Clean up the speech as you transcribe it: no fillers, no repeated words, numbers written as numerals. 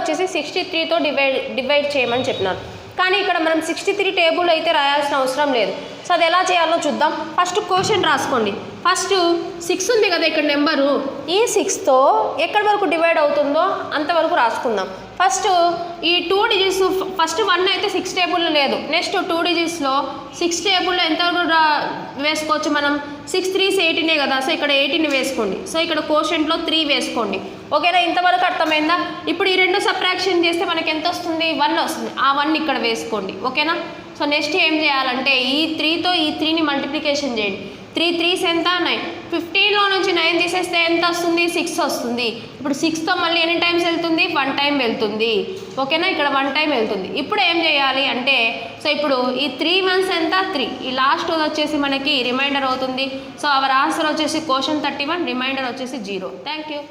వచ్చేసి 63తో డివైడ్ చేయమని చెప్పినారు. కానీ ఇక్కడ మనం 63 టేబుల్ అయితే రాయాల్సిన అవసరం లేదు. సో అది ఎలా చేయాలో చూద్దాం. ఫస్ట్ క్వశ్చన్ రాసుకోండి. ఫస్ట్ 6 ఉంది కదా ఇక్కడ నెంబరు, ఈ 6తో ఎక్కడి వరకు డివైడ్ అవుతుందో అంతవరకు రాసుకుందాం. ఫస్ట్ ఈ 2 డిజిట్స్, ఫస్ట్ 1 అయితే 6 టేబుల్లో లేదు. నెక్స్ట్ 2 డిజిట్స్లో 6 టేబుల్లో ఎంతవరకు వేసుకోవచ్చు మనం? 6 3s 18 కదా. సో ఇక్కడ 18 వేసుకోండి. సో ఇక్కడ కోషెంట్లో 3 వేసుకోండి. ఓకేనా? ఇంతవరకు అర్థమైందా? ఇప్పుడు ఈ రెండు సబ్ట్రాక్షన్ చేస్తే మనకి ఎంత వస్తుంది? 1 వస్తుంది. ఆ 1 ఇక్కడ వేసుకోండి. ఓకేనా? సో నెక్స్ట్ ఏం చేయాలంటే ఈ 3తో ఈ 3ని మల్టిప్లికేషన్ చేయండి. 3 3s ఎంత? 9. 15లో నుంచి 9 తీసేస్తే ఎంత వస్తుంది? 6 వస్తుంది. ఇప్పుడు 6తో మళ్ళీ ఎన్ని టైమ్స్ వెళ్తుంది? 1 టైం వెళ్తుంది. ఓకేనా? ఇక్కడ 1 టైం వెళ్తుంది. ఇప్పుడు ఏం చేయాలి అంటే, సో ఇప్పుడు ఈ 3 1s ఎంత? 3. ఈ లాస్ట్ వచ్చేసి మనకి రిమైండర్ అవుతుంది. సో అవర్ ఆన్సర్ వచ్చేసి క్వశ్చన్ 31, రిమైండర్ వచ్చేసి 0. Thank you.